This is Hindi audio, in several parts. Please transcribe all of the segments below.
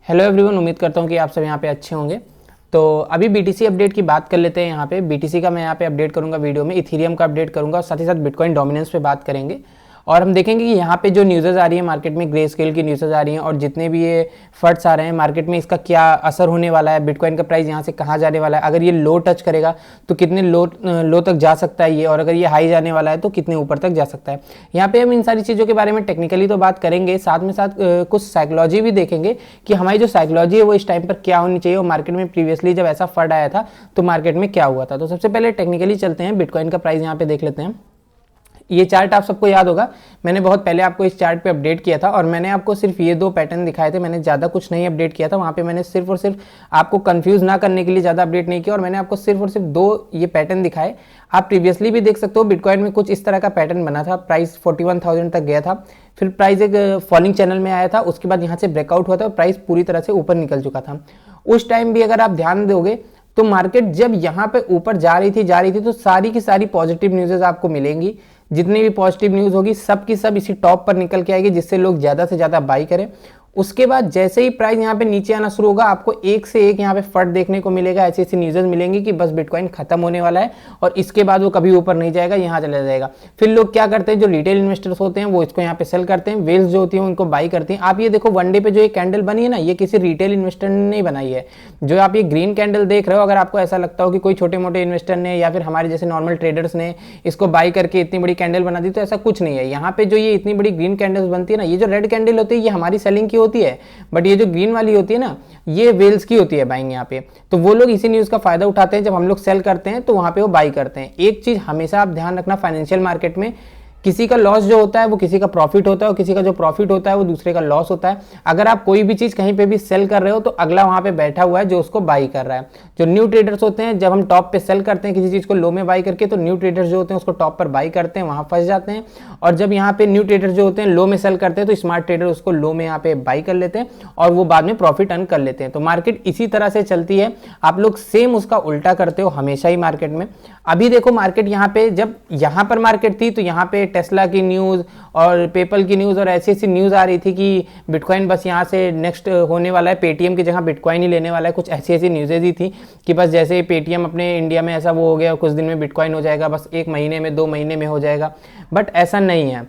हेलो एवरीवन, उम्मीद करता हूँ कि आप सब यहाँ पे अच्छे होंगे। तो अभी बीटीसी अपडेट की बात कर लेते हैं। यहाँ पे बीटीसी का मैं यहाँ पे अपडेट करूँगा वीडियो में, इथेरियम का अपडेट करूँगा और साथ ही साथ बिटकॉइन डोमिनेंस पे बात करेंगे। और हम देखेंगे कि यहाँ पे जो न्यूज़ेज़ आ रही है मार्केट में, ग्रे स्केल की न्यूज़ेज़ आ रही हैं और जितने भी ये फंड्स आ रहे हैं मार्केट में, इसका क्या असर होने वाला है, बिटकॉइन का प्राइस यहाँ से कहाँ जाने वाला है, अगर ये लो टच करेगा तो कितने लो तक जा सकता है ये, और अगर ये हाई जाने वाला है तो कितने ऊपर तक जा सकता है। यहाँ पे हम इन सारी चीज़ों के बारे में टेक्निकली तो बात करेंगे, साथ में साथ कुछ साइकोलॉजी भी देखेंगे कि हमारी जो साइकोलॉजी है वो इस टाइम पर क्या होनी चाहिए और मार्केट में प्रीवियसली जब ऐसा फंड आया था तो मार्केट में क्या हुआ था। तो सबसे पहले टेक्निकली चलते हैं, बिटकॉइन का प्राइस यहाँ पे देख लेते हैं। ये चार्ट आप सबको याद होगा, मैंने बहुत पहले आपको इस चार्ट पे अपडेट किया था और मैंने आपको सिर्फ ये दो पैटर्न दिखाए थे, मैंने ज़्यादा कुछ नहीं अपडेट किया था। वहाँ पे मैंने सिर्फ और सिर्फ आपको कंफ्यूज ना करने के लिए ज़्यादा अपडेट नहीं किया और मैंने आपको सिर्फ और सिर्फ दो ये पैटर्न दिखाए। आप प्रीवियसली भी देख सकते हो बिटकॉइन में कुछ इस तरह का पैटर्न बना था, प्राइस 41,000 तक गया था, फिर प्राइस एक फॉलिंग चैनल में आया था, उसके बाद यहाँ से ब्रेकआउट हुआ था और प्राइस पूरी तरह से ऊपर निकल चुका था। उस टाइम भी अगर आप ध्यान दोगे तो मार्केट जब यहाँ पे ऊपर जा रही थी तो सारी की सारी पॉजिटिव न्यूज़ आपको मिलेंगी। जितनी भी पॉजिटिव न्यूज़ होगी सब की सब इसी टॉप पर निकल के आएगी, जिससे लोग ज़्यादा से ज़्यादा बाई करें। उसके बाद जैसे ही प्राइस यहाँ पे नीचे आना शुरू होगा, आपको एक से एक यहाँ पे फट देखने को मिलेगा, ऐसी ऐसी न्यूज़ मिलेंगी कि बस बिटकॉइन खत्म होने वाला है और इसके बाद वो कभी ऊपर नहीं जाएगा, यहाँ चला जाएगा। फिर लोग क्या करते हैं, जो रिटेल इन्वेस्टर्स होते हैं वो इसको यहाँ पे सेल करते हैं, वेल्स जो होती हैं उनको बाई करती हैं। आप ये देखो वन डे पे जो ये कैंडल बनी है ना, ये किसी रिटेल इन्वेस्टर ने नहीं बनाई है। जो आप ये ग्रीन कैंडल देख रहे हो, अगर आपको ऐसा लगता हो कि कोई छोटे मोटे इन्वेस्टर ने या फिर हमारे जैसे नॉर्मल ट्रेडर्स ने इसको बाई करके इतनी बड़ी कैंडल बना दी, तो ऐसा कुछ नहीं है। यहाँ पे जो ये इतनी बड़ी ग्रीन कैंडल्स बनती है ना, ये जो रेड कैंडल होती है ये हमारी सेलिंग की होती है, बट ये जो ग्रीन वाली होती है ना, ये वेल्स की होती है बाइंग यहाँ पे। तो वो लोग इसी न्यूज़ का फायदा उठाते हैं, जब हम लोग सेल करते हैं तो वहाँ पे वो बाई करते हैं। एक चीज़ हमेशा आप ध्यान रखना, फाइनेंशियल मार्केट में किसी का लॉस जो होता है वो किसी का प्रॉफिट होता है और किसी का जो प्रॉफिट होता है वो दूसरे का लॉस होता है। अगर आप कोई भी चीज़ कहीं पे भी सेल कर रहे हो तो अगला वहाँ पे बैठा हुआ है जो उसको बाई कर रहा है। जो न्यू ट्रेडर्स होते हैं, जब हम टॉप पे सेल करते हैं किसी चीज़ को लो में बाई करके, तो न्यू ट्रेडर्स जो होते हैं उसको टॉप पर बाई करते हैं, वहाँ फंस जाते हैं। और जब यहाँ पे न्यू ट्रेडर्स जो होते हैं लो में सेल करते हैं तो स्मार्ट ट्रेडर उसको लो में यहाँ पे बाई कर लेते हैं और वो बाद में प्रॉफिट अर्न कर लेते हैं। तो मार्केट इसी तरह से चलती है, आप लोग सेम उसका उल्टा करते हो हमेशा ही मार्केट में। अभी देखो मार्केट यहाँ पे, जब यहाँ पर मार्केट थी तो यहाँ पे टेस्ला की न्यूज़ और पेपल की न्यूज़ और ऐसी ऐसी न्यूज़ आ रही थी कि बिटकॉइन बस यहाँ से नेक्स्ट होने वाला है, पेटीएम की जगह बिटकॉइन ही लेने वाला है। कुछ ऐसी ऐसी न्यूज़ेज ही थी कि बस जैसे पेटीएम अपने इंडिया में ऐसा वो हो गया, कुछ दिन में बिटकॉइन हो जाएगा, बस 1 महीने में 2 महीने में हो जाएगा। बट ऐसा नहीं है।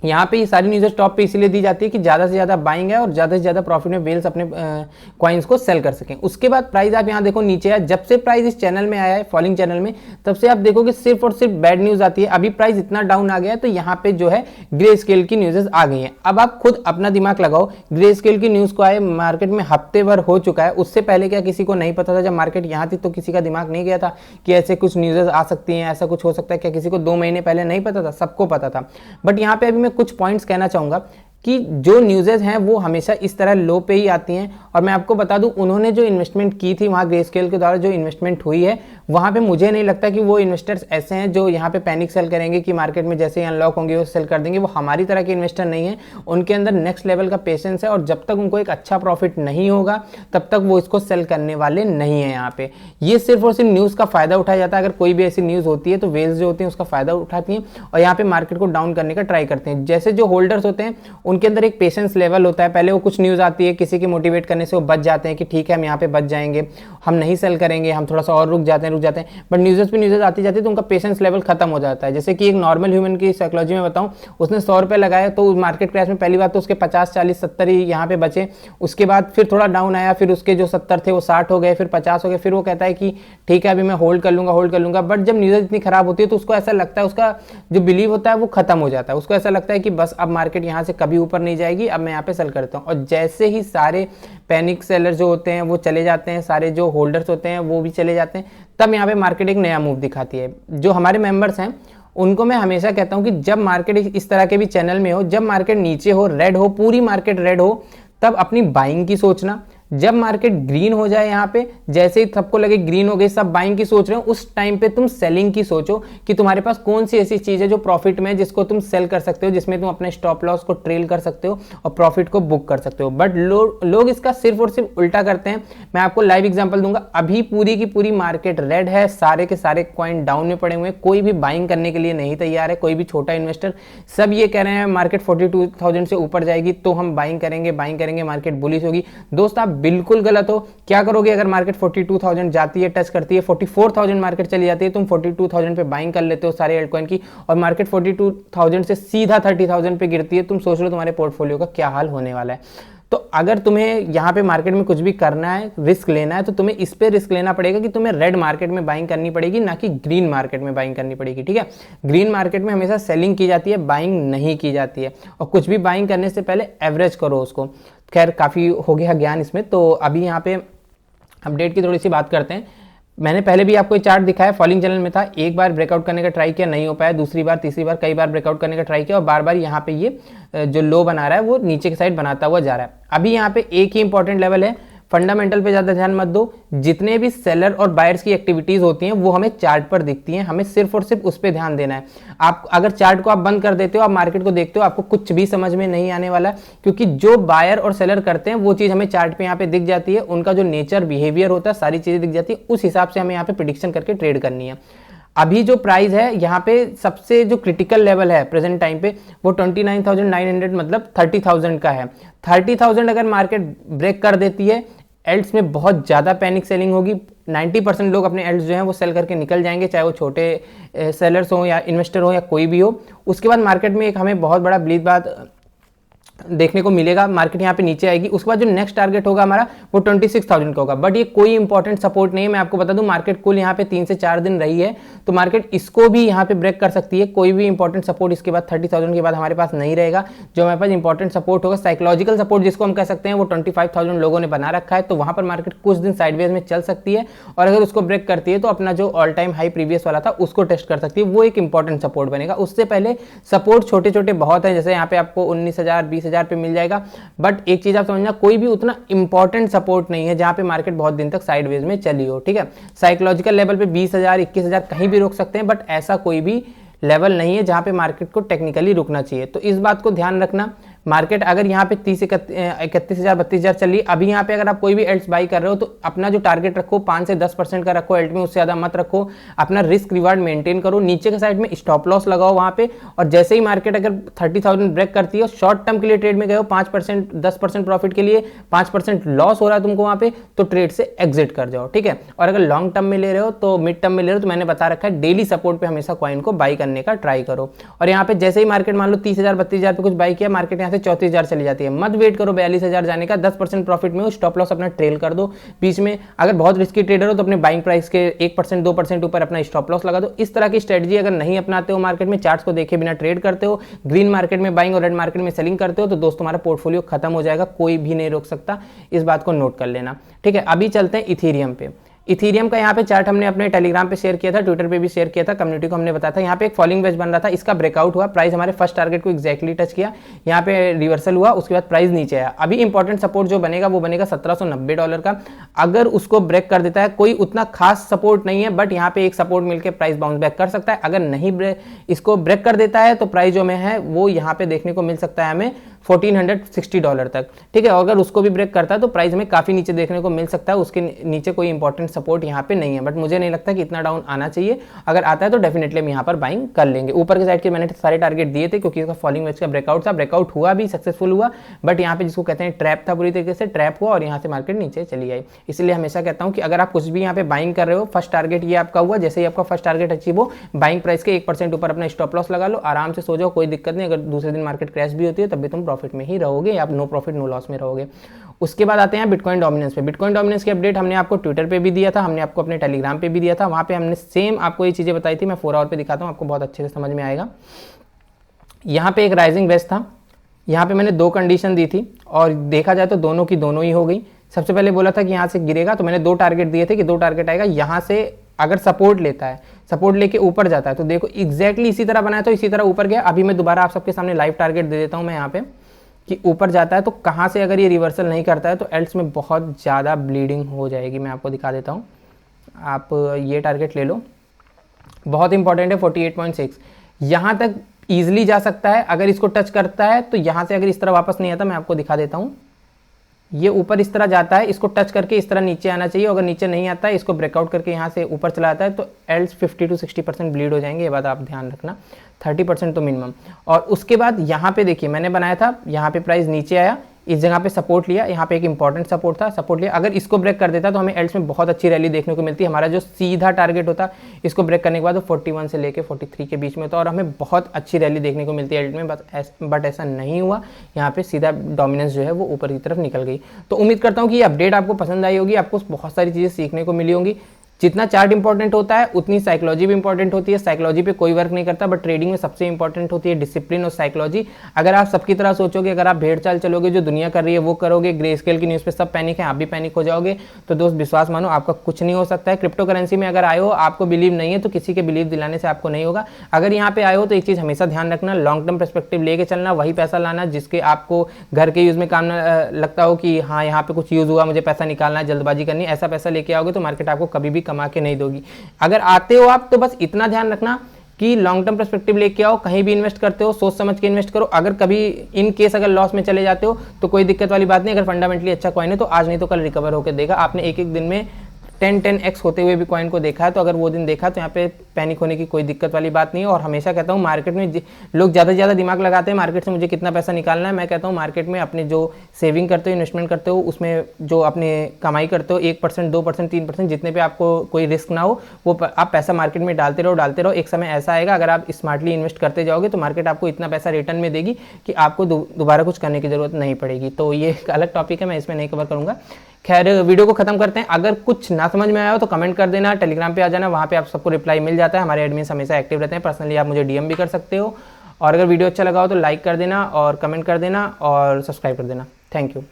यहाँ पे ये सारी न्यूज़ टॉप पे इसलिए दी जाती है कि ज़्यादा से ज़्यादा बाइंग है और ज़्यादा से ज़्यादा प्रॉफिट में वेल्स अपने कॉइन्स को सेल कर सकें। उसके बाद प्राइस आप यहाँ देखो नीचे है, जब से प्राइस इस चैनल में आया है फॉलिंग चैनल में, तब से आप देखोगे सिर्फ और सिर्फ बैड न्यूज़ आती है। अभी प्राइस इतना डाउन आ गया है तो यहाँ पे जो है ग्रे स्केल की न्यूज़ आ गई हैं। अब आप खुद अपना दिमाग लगाओ, ग्रे स्केल की न्यूज़ को आए मार्केट में हफ्ते भर हो चुका है, उससे पहले क्या किसी को नहीं पता था? जब मार्केट यहाँ थी तो किसी का दिमाग नहीं गया था कि ऐसे कुछ न्यूज़ आ सकती हैं, ऐसा कुछ हो सकता है? क्या किसी को 2 महीने पहले नहीं पता था? सबको पता था। बट यहाँ पे अभी मैं कुछ पॉइंट्स कहना चाहूँगा कि जो न्यूज़ेज हैं वो हमेशा इस तरह लो पे ही आती हैं। और मैं आपको बता दूं, उन्होंने जो इन्वेस्टमेंट की थी वहाँ ग्रे स्केल के द्वारा जो इन्वेस्टमेंट हुई है, वहाँ पे मुझे नहीं लगता कि वो इन्वेस्टर्स ऐसे हैं जो यहाँ पे पैनिक सेल करेंगे कि मार्केट में जैसे ही अनलॉक होंगे वो सेल कर देंगे। वो हमारी तरह के इन्वेस्टर नहीं है, उनके अंदर नेक्स्ट लेवल का पेशेंस है और जब तक उनको एक अच्छा प्रॉफिट नहीं होगा तब तक वो इसको सेल करने वाले नहीं है। यहाँ पे ये सिर्फ और सिर्फ न्यूज़ का फायदा उठाया जाता है। अगर कोई भी ऐसी न्यूज़ होती है तो वेल्स जो होती हैं उसका फायदा उठाती हैं और यहाँ पे मार्केट को डाउन करने का ट्राई करते हैं। जैसे जो होल्डर्स होते हैं उनके अंदर एक पेशेंस लेवल होता है, पहले वो कुछ न्यूज़ आती है, किसी के मोटिवेट करने से वो बच जाते हैं कि ठीक है हम यहाँ पे बच जाएंगे, हम नहीं सेल करेंगे, हम थोड़ा सा और रुक जाते हैं। बट न्यूज़ पे न्यूज़ आती जाती है तो उनका पेशेंस लेवल खत्म हो जाता है। जैसे कि एक नॉर्मल ह्यूमन की साइकोलॉजी में बताऊं, उसने 100 रुपये लगाया तो मार्केट क्रैश में पहली बात तो उसके 50, 40, 70 ही यहाँ पे बचे। उसके बाद फिर थोड़ा डाउन आया, फिर उसके जो 70 थे वो 60 हो गए, फिर 50 हो गए, फिर वो कहता है कि ठीक है अभी मैं होल्ड कर लूँगा। बट जब न्यूज़ इतनी खराब होती है तो उसको ऐसा लगता है, उसका जो बिलीव होता है वो खत्म हो जाता है। उसको ऐसा लगता है कि बस अब मार्केट यहाँ से कभी ऊपर नहीं जाएगी, अब मैं यहाँ पे सेल करता हूँ। और जैसे ही सारे पैनिक सेलर जो होते हैं वो चले जाते हैं, सारे जो होल्डर्स होते हैं वो भी चले जाते हैं, तब यहाँ पे मार्केट एक नया मूव दिखाती है। जो हमारे मेंबर्स हैं उनको मैं हमेशा कहता हूँ कि जब मार्केट इस तरह के भी चैनल में हो, जब मार्केट नीचे हो, रेड हो, पूरी मार्केट रेड हो, तब अपनी बाइंग की सोचना। जब मार्केट ग्रीन हो जाए, यहाँ पे जैसे ही सबको लगे ग्रीन हो गई, सब बाइंग की सोच रहे हो, उस टाइम पे तुम सेलिंग की सोचो कि तुम्हारे पास कौन सी ऐसी चीज है जो प्रॉफिट में, जिसको तुम सेल कर सकते हो, जिसमें तुम अपने स्टॉप लॉस को ट्रेल कर सकते हो और प्रॉफिट को बुक कर सकते हो। बट लोग इसका सिर्फ और सिर्फ उल्टा करते हैं। मैं आपको लाइव एग्जांपल दूंगा। अभी पूरी की पूरी मार्केट रेड है, सारे के सारे कॉइन डाउन में पड़े हुए हैं, कोई भी बाइंग करने के लिए नहीं तैयार है, कोई भी छोटा इन्वेस्टर। सब ये कह रहे हैं मार्केट 42,000 से ऊपर जाएगी तो हम बाइंग करेंगे, मार्केट बुलिश होगी। दोस्त आप बिल्कुल गलत हो। क्या करोगे अगर मार्केट 42,000 जाती है, टच करती है, 44,000 मार्केट चली जाती है, तुम 42,000 पे बाइंग कर लेते हो सारे एल्टकॉइन की, और मार्केट 42,000 से सीधा 30,000 पे गिरती है, तुम सोच लो तुम्हारे पोर्टफोलियो का क्या हाल होने वाला है। तो अगर तुम्हें यहाँ पे मार्केट में कुछ भी करना है, रिस्क लेना है, तो तुम्हें इस पे रिस्क लेना पड़ेगा कि तुम्हें रेड मार्केट में बाइंग करनी पड़ेगी, ना कि ग्रीन मार्केट में बाइंग करनी पड़ेगी। ठीक है, ग्रीन मार्केट में हमेशा सेलिंग की जाती है, बाइंग नहीं की जाती है। और कुछ भी बाइंग करने से पहले एवरेज करो उसको। खैर काफ़ी हो गया ज्ञान इसमें, तो अभी यहाँ पे अपडेट की थोड़ी सी बात करते हैं। मैंने पहले भी आपको ये चार्ट दिखाया, फॉलिंग चैनल में था, एक बार ब्रेकआउट करने का ट्राई किया, नहीं हो पाया, दूसरी बार, तीसरी बार, कई बार ब्रेकआउट करने का ट्राई किया, और बार बार यहाँ पे ये जो लो बना रहा है वो नीचे की साइड बनाता हुआ जा रहा है। अभी यहाँ पे एक ही इंपॉर्टेंट लेवल है, फंडामेंटल पे ज्यादा ध्यान मत दो। जितने भी सेलर और बायर्स की एक्टिविटीज होती हैं वो हमें चार्ट पर दिखती हैं, हमें सिर्फ और सिर्फ उस पर ध्यान देना है। आप अगर चार्ट को आप बंद कर देते हो, आप मार्केट को देखते हो, आपको कुछ भी समझ में नहीं आने वाला, क्योंकि जो बायर और सेलर करते हैं वो चीज हमें चार्ट पे यहाँ पे दिख जाती है, उनका जो नेचर बिहेवियर होता है, सारी चीजें दिख जाती है, उस हिसाब से हमें यहाँ पे प्रिडिक्शन करके ट्रेड करनी है। अभी जो प्राइस है यहाँ पे सबसे जो क्रिटिकल लेवल है प्रेजेंट टाइम पे वो 29,900 मतलब 30,000 का है। 30,000 अगर मार्केट ब्रेक कर देती है, एल्ट्स में बहुत ज़्यादा पैनिक सेलिंग होगी। 90% लोग अपने एल्ट्स जो हैं वो सेल करके निकल जाएंगे, चाहे वो छोटे सेलर्स हो या इन्वेस्टर हो या कोई भी हो। उसके बाद मार्केट में एक हमें बहुत बड़ा ब्लीड बात देखने को मिलेगा, मार्केट यहाँ पे नीचे आएगी। उसके बाद जो नेक्स्ट टारगेट होगा हमारा वो 26,000 का होगा, बट ये कोई इंपॉर्टेंट सपोर्ट नहीं है। मैं आपको बता दूं मार्केट कुल यहाँ पे 3 से 4 दिन रही है, तो मार्केट इसको भी यहाँ पे ब्रेक कर सकती है। कोई भी इंपॉर्टेंट सपोर्ट इसके बाद 30,000 के बाद हमारे पास नहीं रहेगा। जो हमारे पास इंपॉर्टेंट सपोर्ट होगा, साइकोलॉजिकल सपोर्ट जिसको हम कह सकते हैं, वो 25,000 लोगों ने बना रखा है, तो वहां पर मार्केट कुछ दिन साइडवेज में चल सकती है, और अगर उसको ब्रेक करती है तो अपना जो ऑल टाइम हाई प्रीवियस वाला था उसको टेस्ट कर सकती है, वो एक इंपॉर्टेंट सपोर्ट बनेगा। उससे पहले सपोर्ट छोटे छोटे बहुत है, जैसे यहाँ पे आपको 19,000 20,000 पे मिल जाएगा, बट एक चीज आप समझना, कोई भी उतना इंपॉर्टेंट सपोर्ट नहीं है जहां पे मार्केट बहुत दिन तक साइडवेज में चली हो। ठीक है, साइकोलॉजिकल लेवल पे 20,000 21,000 कहीं भी रोक सकते हैं, बट ऐसा कोई भी लेवल नहीं है जहां पे मार्केट को टेक्निकली रुकना चाहिए। तो इस बात को ध्यान रखना। मार्केट अगर यहाँ पे 31,000 32,000 चल रही है, अभी यहाँ पे अगर आप कोई भी एल्ट्स बाई कर रहे हो तो अपना जो टारगेट रखो 5 से 10% का रखो एल्ट में, उससे ज्यादा मत रखो। अपना रिस्क रिवार्ड मेंटेन करो, नीचे के साइड में स्टॉप लॉस लगाओ वहां पे, और जैसे ही मार्केट अगर 30,000 ब्रेक करती है, शॉर्ट टर्म के लिए ट्रेड में गए हो, 5% 10% प्रॉफिट के लिए 5% लॉस हो रहा है तुमको वहां पे, तो ट्रेड से एग्जिट कर जाओ। ठीक है, और अगर लॉन्ग टर्म में ले रहे हो तो मिड टर्म में ले रहे हो, तो मैंने बता रखा है डेली सपोर्ट पे हमेशा कॉइन को बाई करने का ट्राई करो। और यहाँ पे जैसे ही मार्केट मान लो 30,000 32,000 पे कुछ बाई किया, मार्केट यहाँ से 34,000 चली जाती है, मत वेट करो 42,000 जाने का, 10% प्रॉफिट में हो, स्टॉप लॉस अपना ट्रेल कर दो बीच में। अगर बहुत रिस्की ट्रेडर हो तो अपने बाइंग प्राइस के 1% 2% ऊपर अपना स्टॉप लॉस लगा दो। इस तरह की स्ट्रेटजी अगर नहीं अपनाते हो, मार्केट में चार्ट्स को देखे बिना ट्रेड करते हो, ग्रीन मार्केट में बाइंग और रेड मार्केट में सेलिंग करते हो, तो दोस्तों हमारा पोर्टफोलियो खत्म हो जाएगा, कोई भी नहीं रोक सकता। इस बात को नोट कर लेना। ठीक है, अभी चलते हैं इथीरियम पे। इथीरियम का यहाँ पे चार्ट हमने अपने टेलीग्राम पे शेयर किया था, ट्विटर पे भी शेयर किया था, कम्युनिटी को हमने बताया था। यहाँ पे एक फॉलिंग वेज बन रहा था, इसका ब्रेकआउट हुआ, प्राइस हमारे फर्स्ट टारगेट को एक्जैक्टली टच किया, यहाँ पे रिवर्सल हुआ, उसके बाद प्राइस नीचे आया। अभी इंपॉर्टेंट सपोर्ट जो बनेगा वो बनेगा $1790 का। अगर उसको ब्रेक कर देता है, कोई उतना खास सपोर्ट नहीं है, बट यहाँ पे एक सपोर्ट मिलकर प्राइस बाउंस बैक कर सकता है। अगर नहीं इसको ब्रेक कर देता है तो प्राइस जो में है वो यहाँ पे देखने को मिल सकता है हमें $1,460 तक। ठीक है, अगर उसको भी ब्रेक करता है तो प्राइस में काफी नीचे देखने को मिल सकता है, उसके नीचे कोई इंपॉर्टेंट सपोर्ट यहाँ पे नहीं है, बट मुझे नहीं लगता कि इतना डाउन आना चाहिए। अगर आता है तो डेफिनेटली हम यहाँ पर बाइंग कर लेंगे। ऊपर के साइड के मैंने सारे टारगेट दिए थे, क्योंकि इसका फॉलिंग वेज का ब्रेकआउट था, ब्रेकआउट हुआ भी, सक्सेसफुल हुआ, बट यहाँ पे जिसको कहते हैं ट्रैप था, पूरी तरीके से ट्रैप हुआ और यहाँ से मार्केट नीचे चली आई। इसलिए हमेशा कहता हूँ कि अगर आप कुछ भी यहाँ पे बाइंग कर रहे हो, फर्स्ट टारगेट ये आपका हुआ, जैसे ही आपका फर्स्ट टारगेट अचीव हो, बाइंग प्राइस के 1% ऊपर अपना स्टॉप लॉस लगा लो, आराम से सो जाओ, कोई दिक्कत नहीं। अगर दूसरे दिन मार्केट क्रैश भी होती है तब भी तुम प्रॉफिट में ही रहोगे, आप नो प्रॉफिट नो लॉस में रहोगे। उसके बाद आते हैं बिटकॉइन डोमिनेंस पे। बिटकॉइन डोमिनेंस की अपडेट हमने आपको ट्विटर पे भी दिया था, हमने आपको अपने टेलीग्राम पे भी दिया था, वहां पे हमने सेम आपको ये चीजें बताई थी। मैं 4 आवर पे दिखाता हूँ, आपको बहुत अच्छे से समझ में आएगा। यहाँ पे एक राइजिंग वेज था, यहाँ पे मैंने 2 कंडीशन दी थी और देखा जाए तो दोनों की दोनों ही हो गई। सबसे पहले बोला था कि यहाँ से गिरेगा, तो मैंने 2 टारगेट दिए थे कि 2 टारगेट आएगा, यहाँ से अगर सपोर्ट लेता है, सपोर्ट लेके ऊपर जाता है, तो देखो एग्जैक्टली इसी तरह बनाया, तो इसी तरह ऊपर गया। अभी मैं दोबारा आप सबके सामने लाइव टारगेट दे देता हूँ मैं यहाँ पे। कि ऊपर जाता है तो कहाँ से अगर ये रिवर्सल नहीं करता है तो एल्स में बहुत ज़्यादा ब्लीडिंग हो जाएगी। मैं आपको दिखा देता हूँ, आप ये टारगेट ले लो, बहुत इंपॉर्टेंट है 48.6, यहाँ तक ईजिली जा सकता है। अगर इसको टच करता है तो यहाँ से अगर इस तरह वापस नहीं आता, मैं आपको दिखा देता हूँ, ये ऊपर इस तरह जाता है, इसको टच करके इस तरह नीचे आना चाहिए। अगर नीचे नहीं आता है, इसको ब्रेकआउट करके यहाँ से ऊपर चला आता है तो एल्स 50 to 60% ब्लीड हो जाएंगे। ये बात आप ध्यान रखना, 30% तो मिनिमम। और उसके बाद यहाँ पे देखिए मैंने बनाया था, यहाँ पे प्राइस नीचे आया, इस जगह पे सपोर्ट लिया, यहाँ पे एक इंपॉर्टेंट सपोर्ट था, सपोर्ट लिया। अगर इसको ब्रेक कर देता तो हमें एल्स में बहुत अच्छी रैली देखने को मिलती है। हमारा जो सीधा टारगेट होता इसको ब्रेक करने के बाद वो 41 से लेके 43 के बीच में होता और हमें बहुत अच्छी रैली देखने को मिलती है एल्स में, बट ऐसा नहीं हुआ। यहाँ पे सीधा डोमिनेंस जो है वो ऊपर की तरफ निकल गई। तो उम्मीद करता हूँ कि ये अपडेट आपको पसंद आई होगी, आपको बहुत सारी चीज़ें सीखने को मिली होंगी। जितना चार्ट इंपॉर्टेंट होता है उतनी साइकोलॉजी भी इंपॉर्टेंट होती है। साइकोलॉजी पे कोई वर्क नहीं करता, बट ट्रेडिंग में सबसे इंपॉर्टेंट होती है डिसिप्लिन और साइकोलॉजी। अगर आप सबकी तरह सोचोगे, अगर आप भेड़ चाल चलोगे, जो दुनिया कर रही है वो करोगे, ग्रे स्केल की न्यूज़ पे सब पैनिक है, आप भी पैनिक हो जाओगे, तो दोस्त विश्वास मानो आपका कुछ नहीं हो सकता है। क्रिप्टो करेंसी में अगर आए हो, आपको बिलीव नहीं है तो किसी के बिलीव दिलाने से आपको नहीं होगा। अगर यहाँ पे आए हो तो एक चीज़ हमेशा ध्यान रखना, लॉन्ग टर्म पर्सपेक्टिव लेके चलना, वही पैसा लाना जिसके आपको घर के यूज़ में काम लगता हो कि हाँ यहाँ पे कुछ यूज़ हुआ, मुझे पैसा निकालना है, जल्दबाजी करनी, ऐसा पैसा लेके आओगे तो मार्केट आपको कभी भी कमा के नहीं दोगी। अगर आते हो आप तो बस इतना ध्यान रखना कि लॉन्ग टर्म पर्सपेक्टिव लेके आओ, कहीं भी इन्वेस्ट करते हो सोच समझ के इन्वेस्ट करो। अगर कभी इन केस अगर लॉस में चले जाते हो तो कोई दिक्कत वाली बात नहीं, अगर फंडामेंटली अच्छा कॉइन है तो आज नहीं तो कल रिकवर होकर देगा। आपने एक एक दिन में 10x होते हुए भी कॉइन को देखा है, तो अगर वो दिन देखा तो यहाँ पे पैनिक होने की कोई दिक्कत वाली बात नहीं है। और हमेशा कहता हूँ मार्केट में लोग ज़्यादा से ज़्यादा दिमाग लगाते हैं मार्केट से मुझे कितना पैसा निकालना है। मैं कहता हूँ मार्केट में अपने जो सेविंग करते हो, इन्वेस्टमेंट करते हो, उसमें जो अपने कमाई करते हो 1%, 2%, 3%, जितने पे आपको कोई रिस्क ना हो वो आप पैसा मार्केट में डालते रहो। एक समय ऐसा आएगा अगर आप स्मार्टली इन्वेस्ट करते जाओगे तो मार्केट आपको इतना पैसा रिटर्न में देगी कि आपको दोबारा कुछ करने की जरूरत नहीं पड़ेगी। तो ये एक अलग टॉपिक है, मैं इसमें नहीं कवर करूँगा। खैर वीडियो को खत्म करते हैं। अगर कुछ ना समझ में आया हो तो कमेंट कर देना, टेलीग्राम पे आ जाना, वहाँ पे आप सबको रिप्लाई मिल जाता है। हमारे एडमिन हमेशा एक्टिव रहते हैं, पर्सनली आप मुझे डीएम भी कर सकते हो। और अगर वीडियो अच्छा लगा हो तो लाइक कर देना और कमेंट कर देना और सब्सक्राइब कर देना। Thank you.